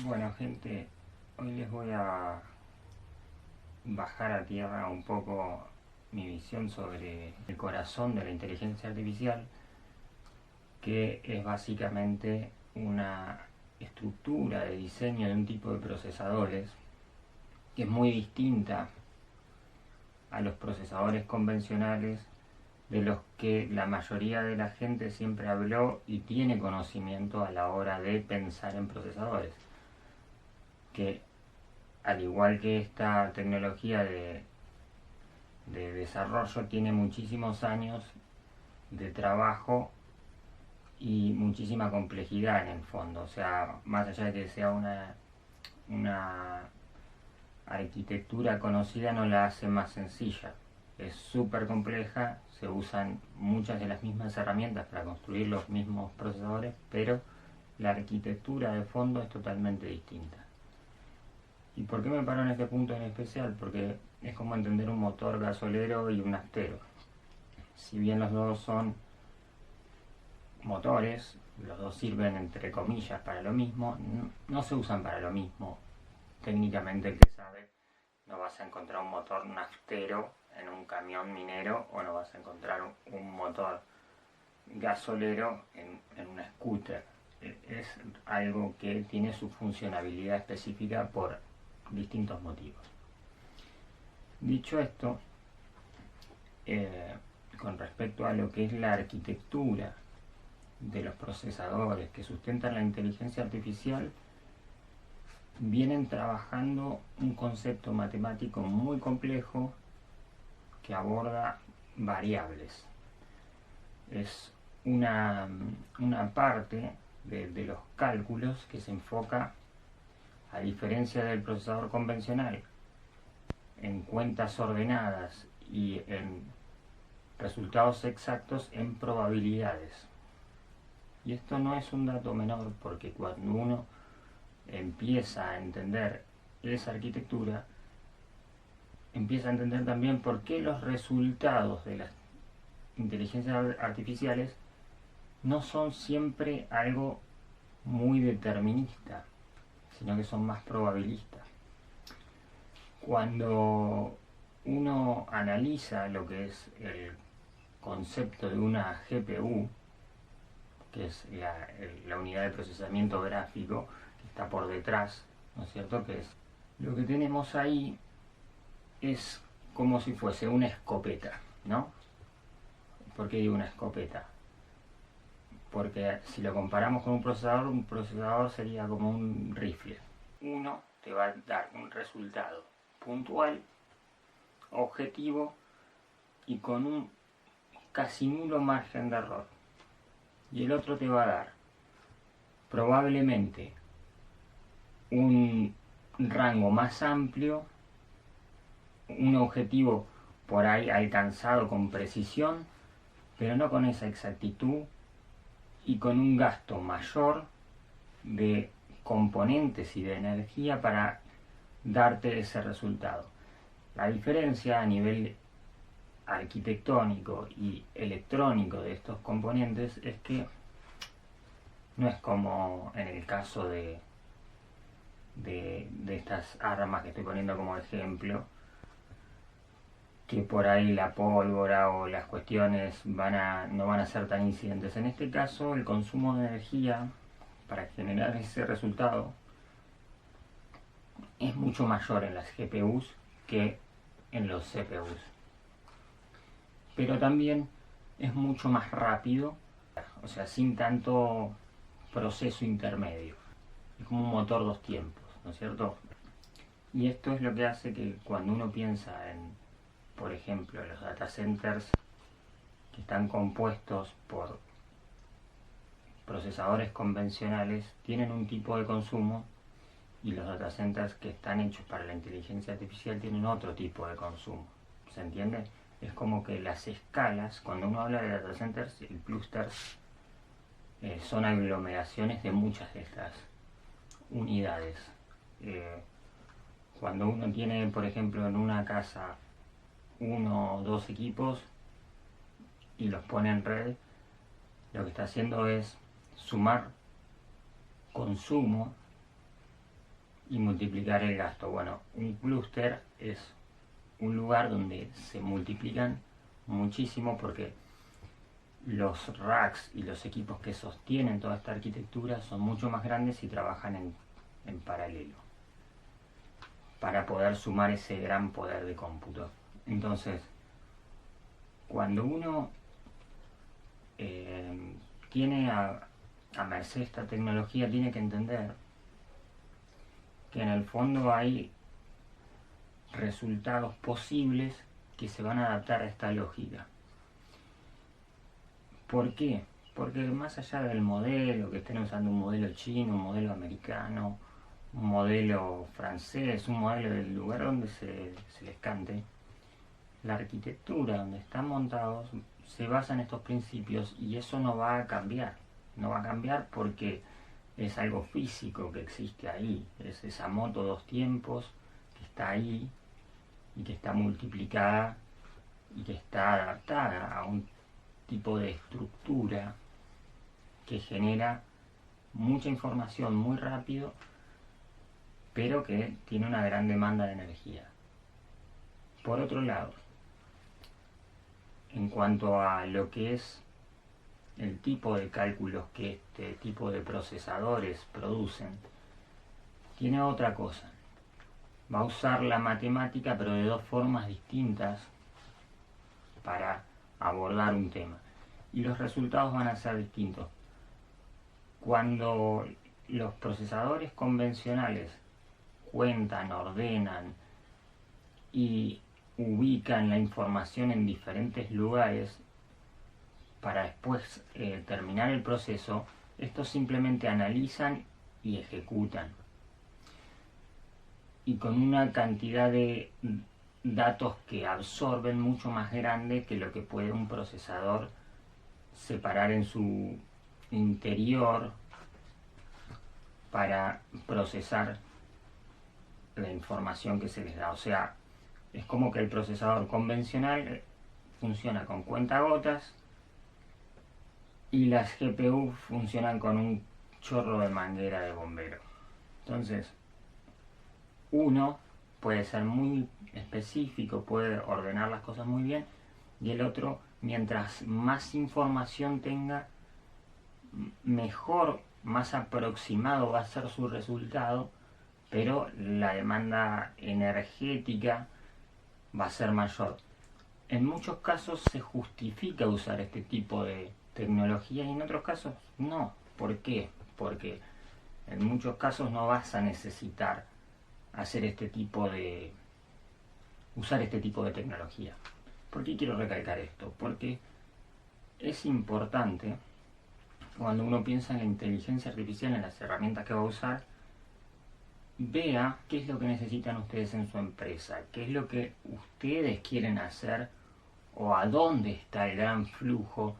Bueno, gente, hoy les voy a bajar a tierra un poco mi visión sobre el corazón de la inteligencia artificial, que es básicamente una estructura de diseño de un tipo de procesadores que es muy distinta a los procesadores convencionales de los que la mayoría de la gente siempre habló y tiene conocimiento a la hora de pensar en procesadores, que al igual que esta tecnología de desarrollo tiene muchísimos años de trabajo y muchísima complejidad en el fondo. O sea, más allá de que sea una arquitectura conocida, no la hace más sencilla. Es súper compleja, se usan muchas de las mismas herramientas para construir los mismos procesadores, pero la arquitectura de fondo es totalmente distinta. ¿Y por qué me paro en este punto en especial? Porque es como entender un motor gasolero y un naftero. Si bien los dos son motores, los dos sirven entre comillas para lo mismo, no se usan para lo mismo. Técnicamente el que sabe, no vas a encontrar un motor naftero en un camión minero o no vas a encontrar un motor gasolero en una scooter. Es algo que tiene su funcionalidad específica por distintos motivos. Dicho esto, con respecto a lo que es la arquitectura de los procesadores que sustentan la inteligencia artificial, vienen trabajando un concepto matemático muy complejo que aborda variables. Es una parte de los cálculos que se enfoca, a diferencia del procesador convencional, en cuentas ordenadas y en resultados exactos en probabilidades. Y esto no es un dato menor, porque cuando uno empieza a entender esa arquitectura, empieza a entender también por qué los resultados de las inteligencias artificiales no son siempre algo muy determinista, sino que son más probabilistas. Cuando uno analiza lo que es el concepto de una GPU, que es la unidad de procesamiento gráfico que está por detrás, ¿no es cierto? Que es lo que tenemos ahí, es como si fuese una escopeta, ¿no? ¿Por qué digo una escopeta? Porque si lo comparamos con un procesador sería como un rifle. Uno te va a dar un resultado puntual, objetivo y con un casi nulo margen de error. Y el otro te va a dar probablemente un rango más amplio, un objetivo por ahí alcanzado con precisión, pero no con esa exactitud y con un gasto mayor de componentes y de energía para darte ese resultado. La diferencia a nivel arquitectónico y electrónico de estos componentes es que no es como en el caso de estas armas que estoy poniendo como ejemplo, que por ahí la pólvora o las cuestiones no van a ser tan incidentes. En este caso, el consumo de energía para generar ese resultado es mucho mayor en las GPUs que en los CPUs. Pero también es mucho más rápido, o sea, sin tanto proceso intermedio. Es como un motor dos tiempos, ¿no es cierto? Y esto es lo que hace que cuando uno piensa en, por ejemplo, los data centers que están compuestos por procesadores convencionales, tienen un tipo de consumo, y los data centers que están hechos para la inteligencia artificial tienen otro tipo de consumo. ¿Se entiende? Es como que las escalas, cuando uno habla de data centers, el clusters, son aglomeraciones de muchas de estas unidades. Cuando uno tiene, por ejemplo, en una casa uno o dos equipos y los pone en red, lo que está haciendo es sumar consumo y multiplicar el gasto. Bueno, un clúster es un lugar donde se multiplican muchísimo porque los racks y los equipos que sostienen toda esta arquitectura son mucho más grandes y trabajan en paralelo para poder sumar ese gran poder de cómputo. Entonces, cuando uno tiene a merced esta tecnología, tiene que entender que en el fondo hay resultados posibles que se van a adaptar a esta lógica. ¿Por qué? Porque más allá del modelo, que estén usando un modelo chino, un modelo americano, un modelo francés, un modelo del lugar donde se les cante, la arquitectura donde están montados se basa en estos principios y eso no va a cambiar. No va a cambiar porque es algo físico que existe ahí. Es esa moto dos tiempos que está ahí y que está multiplicada y que está adaptada a un tipo de estructura que genera mucha información muy rápido, pero que tiene una gran demanda de energía. Por otro lado, en cuanto a lo que es el tipo de cálculos que este tipo de procesadores producen, tiene otra cosa. Va a usar la matemática, pero de dos formas distintas para abordar un tema. Y los resultados van a ser distintos. Cuando los procesadores convencionales cuentan, ordenan y ubican la información en diferentes lugares para después terminar el proceso, estos simplemente analizan y ejecutan. Y con una cantidad de datos que absorben mucho más grande que lo que puede un procesador separar en su interior para procesar la información que se les da. O sea, es como que el procesador convencional funciona con cuentagotas y las GPU funcionan con un chorro de manguera de bombero. Entonces, uno puede ser muy específico, puede ordenar las cosas muy bien, y el otro, mientras más información tenga, mejor, más aproximado va a ser su resultado, pero la demanda energética va a ser mayor. En muchos casos se justifica usar este tipo de tecnología y en otros casos no. ¿Por qué? Porque en muchos casos no vas a necesitar hacer usar este tipo de tecnología. ¿Por qué quiero recalcar esto? Porque es importante cuando uno piensa en la inteligencia artificial, en las herramientas que va a usar, vea qué es lo que necesitan ustedes en su empresa, qué es lo que ustedes quieren hacer o a dónde está el gran flujo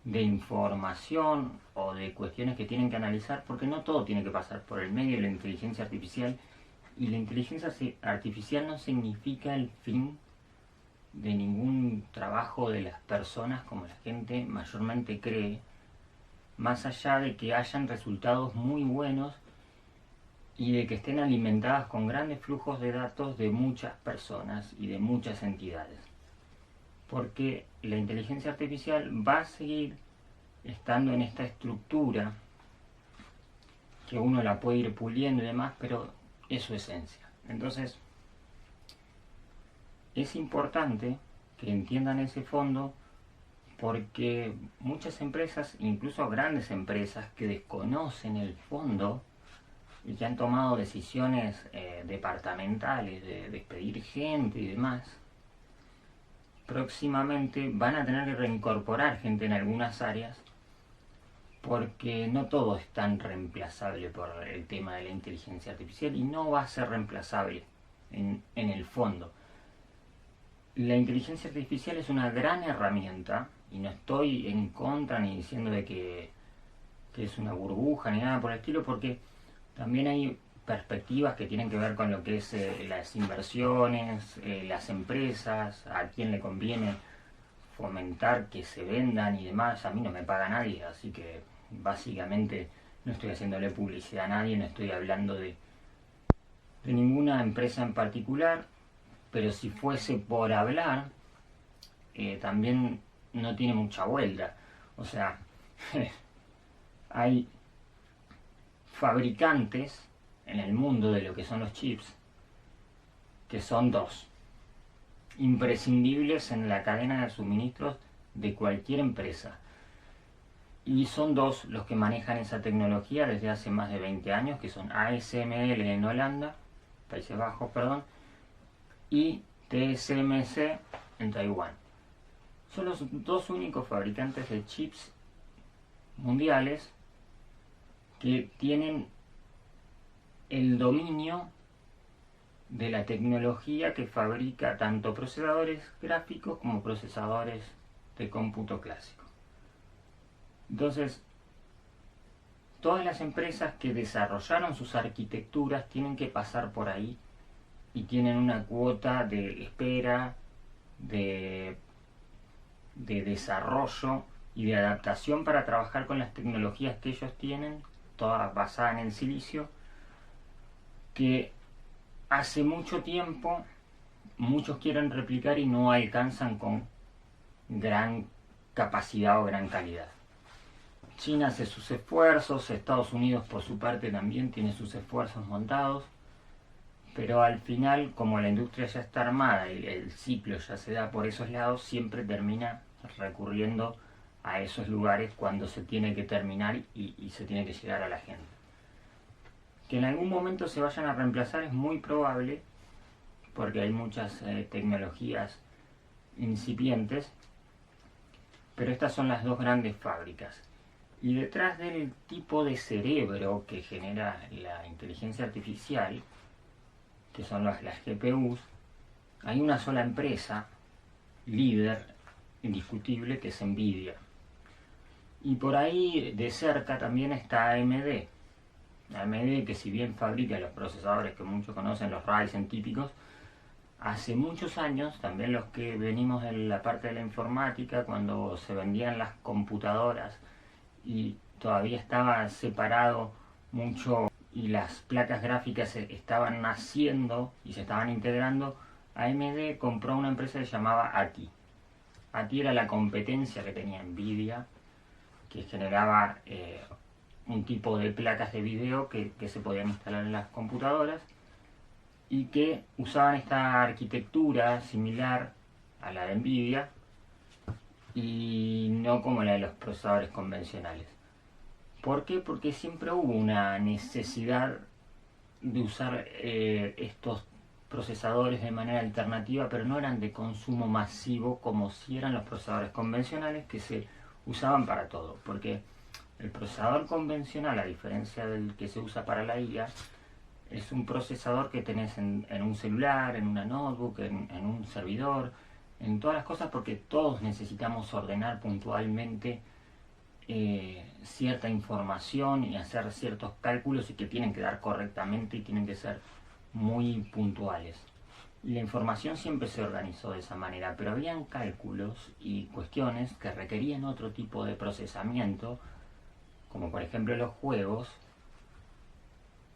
de información o de cuestiones que tienen que analizar, porque no todo tiene que pasar por el medio de la inteligencia artificial, y la inteligencia artificial no significa el fin de ningún trabajo de las personas como la gente mayormente cree, más allá de que hayan resultados muy buenos y de que estén alimentadas con grandes flujos de datos de muchas personas y de muchas entidades. Porque la inteligencia artificial va a seguir estando en esta estructura que uno la puede ir puliendo y demás, pero es su esencia. Entonces, es importante que entiendan ese fondo, porque muchas empresas, incluso grandes empresas que desconocen el fondo y que han tomado decisiones departamentales de despedir gente y demás, próximamente van a tener que reincorporar gente en algunas áreas, porque no todo es tan reemplazable por el tema de la inteligencia artificial y no va a ser reemplazable en el fondo. La inteligencia artificial es una gran herramienta y no estoy en contra ni diciendo de que es una burbuja ni nada por el estilo, porque también hay perspectivas que tienen que ver con lo que es las inversiones, las empresas, a quién le conviene fomentar que se vendan y demás. A mí no me paga nadie, así que básicamente no estoy haciéndole publicidad a nadie, no estoy hablando de de ninguna empresa en particular, pero si fuese por hablar, también no tiene mucha vuelta. O sea, hay fabricantes en el mundo de lo que son los chips, que son dos, imprescindibles en la cadena de suministros de cualquier empresa. Y son dos los que manejan esa tecnología desde hace más de 20 años, que son ASML en Holanda, Países Bajos, perdón, y TSMC en Taiwán. Son los dos únicos fabricantes de chips mundiales que tienen el dominio de la tecnología que fabrica tanto procesadores gráficos como procesadores de cómputo clásico. Entonces, todas las empresas que desarrollaron sus arquitecturas tienen que pasar por ahí y tienen una cuota de espera, de desarrollo y de adaptación para trabajar con las tecnologías que ellos tienen, todas basadas en el silicio, que hace mucho tiempo muchos quieren replicar y no alcanzan con gran capacidad o gran calidad. China hace sus esfuerzos, Estados Unidos por su parte también tiene sus esfuerzos montados, pero al final, como la industria ya está armada y el ciclo ya se da por esos lados, siempre termina recurriendo a esos lugares cuando se tiene que terminar y se tiene que llegar a la gente. Que en algún momento se vayan a reemplazar es muy probable, porque hay muchas tecnologías incipientes, pero estas son las dos grandes fábricas. Y detrás del tipo de cerebro que genera la inteligencia artificial, que son las GPUs, hay una sola empresa, líder, indiscutible, que es Nvidia. Y por ahí de cerca también está AMD. AMD, que si bien fabrica los procesadores que muchos conocen, los Ryzen típicos, hace muchos años, también los que venimos de la parte de la informática, cuando se vendían las computadoras y todavía estaba separado mucho y las placas gráficas estaban naciendo y se estaban integrando, AMD compró una empresa que se llamaba ATI. ATI era la competencia que tenía Nvidia, que generaba un tipo de placas de video que se podían instalar en las computadoras y que usaban esta arquitectura similar a la de Nvidia y no como la de los procesadores convencionales. ¿Por qué? Porque siempre hubo una necesidad de usar estos procesadores de manera alternativa, pero no eran de consumo masivo como si eran los procesadores convencionales que se usaban para todo. Porque el procesador convencional, a diferencia del que se usa para la IA, es un procesador que tenés en un celular, en una notebook, en un servidor, en todas las cosas, porque todos necesitamos ordenar puntualmente cierta información y hacer ciertos cálculos y que tienen que dar correctamente y tienen que ser muy puntuales. Y la información siempre se organizó de esa manera, pero habían cálculos y cuestiones que requerían otro tipo de procesamiento, como por ejemplo los juegos,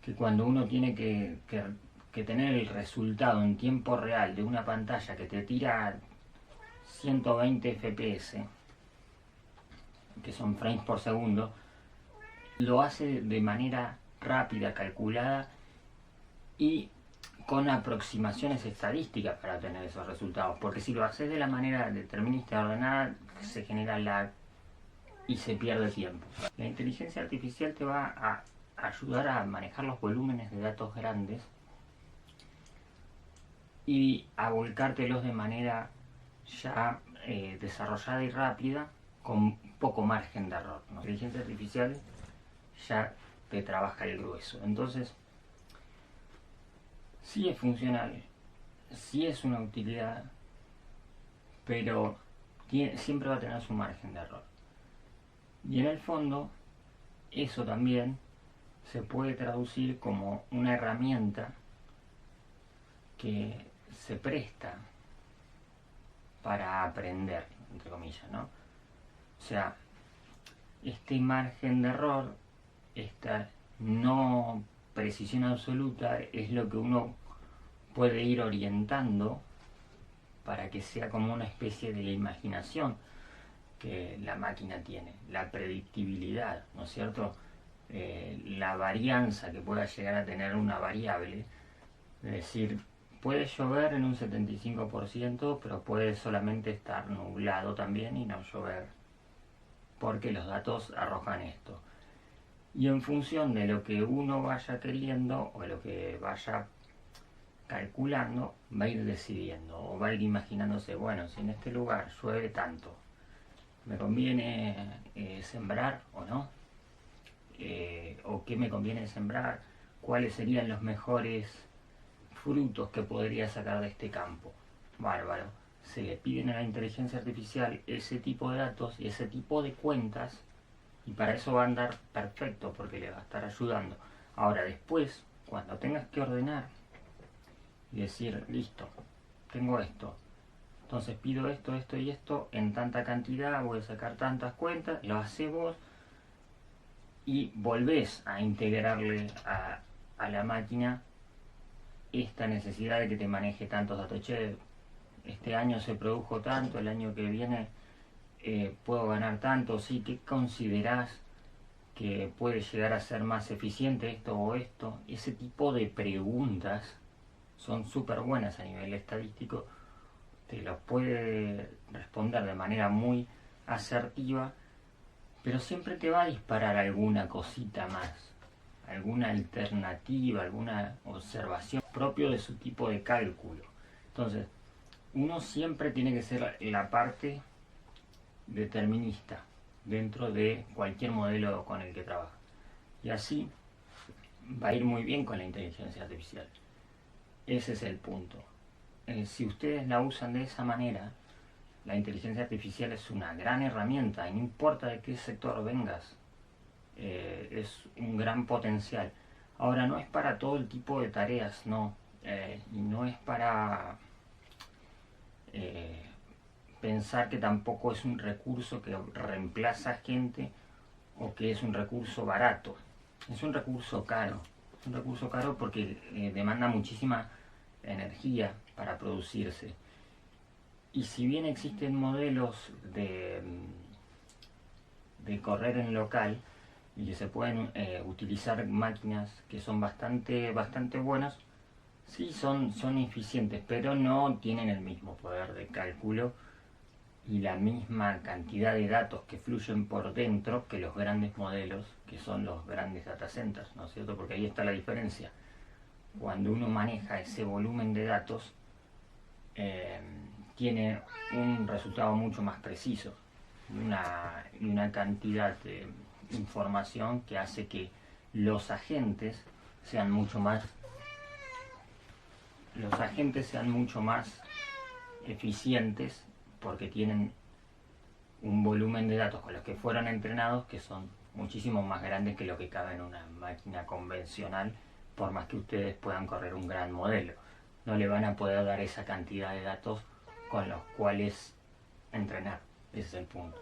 que cuando uno tiene que tener el resultado en tiempo real de una pantalla que te tira 120 FPS, que son frames por segundo, lo hace de manera rápida, calculada y con aproximaciones estadísticas para obtener esos resultados. Porque si lo haces de la manera determinista ordenada, se genera lag y se pierde tiempo. La inteligencia artificial te va a ayudar a manejar los volúmenes de datos grandes y a volcártelos de manera ya desarrollada y rápida, con poco margen de error, ¿no? La inteligencia artificial ya te trabaja el grueso. Entonces, sí es funcional, sí es una utilidad, pero siempre va a tener su margen de error. Y en el fondo, eso también se puede traducir como una herramienta que se presta para aprender, entre comillas, ¿no? O sea, este margen de error, esta no precisión absoluta es lo que uno puede ir orientando para que sea como una especie de imaginación que la máquina tiene, la predictibilidad, ¿no es cierto? La varianza que pueda llegar a tener una variable, es decir, puede llover en un 75%, pero puede solamente estar nublado también y no llover, porque los datos arrojan esto. Y en función de lo que uno vaya queriendo o lo que vaya calculando, va a ir decidiendo o va a ir imaginándose, bueno, si en este lugar llueve tanto, ¿me conviene sembrar o no? ¿O qué me conviene sembrar? ¿Cuáles serían los mejores frutos que podría sacar de este campo? Bárbaro. Se le piden a la inteligencia artificial ese tipo de datos y ese tipo de cuentas, y para eso va a andar perfecto porque le va a estar ayudando. Ahora después, cuando tengas que ordenar y decir, listo, tengo esto, entonces pido esto, esto y esto en tanta cantidad, voy a sacar tantas cuentas, lo haces vos y volvés a integrarle a la máquina esta necesidad de que te maneje tantos datos. Che, este año se produjo tanto, el año que viene puedo ganar tanto, sí, ¿qué considerás que puede llegar a ser más eficiente esto o esto? Ese tipo de preguntas son súper buenas a nivel estadístico, te lo puede responder de manera muy asertiva, pero siempre te va a disparar alguna cosita más, alguna alternativa, alguna observación propio de su tipo de cálculo. Entonces, uno siempre tiene que ser la parte determinista dentro de cualquier modelo con el que trabaja. Y así va a ir muy bien con la inteligencia artificial. Ese es el punto. Si ustedes la usan de esa manera, la inteligencia artificial es una gran herramienta y no importa de qué sector vengas, es un gran potencial. Ahora, no es para todo el tipo de tareas, no. Y no es para pensar que tampoco es un recurso que reemplaza gente o que es un recurso barato. Es un recurso caro. Es un recurso caro porque demanda muchísima energía para producirse. Y si bien existen modelos de correr en local y que se pueden utilizar máquinas que son bastante buenas, sí son eficientes, pero no tienen el mismo poder de cálculo y la misma cantidad de datos que fluyen por dentro que los grandes modelos, que son los grandes data centers, ¿no es cierto? Porque ahí está la diferencia. Cuando uno maneja ese volumen de datos, tiene un resultado mucho más preciso y una cantidad de información que hace que los agentes sean mucho más eficientes porque tienen un volumen de datos con los que fueron entrenados que son muchísimo más grandes que lo que cabe en una máquina convencional, por más que ustedes puedan correr un gran modelo. No le van a poder dar esa cantidad de datos con los cuales entrenar. Ese es el punto.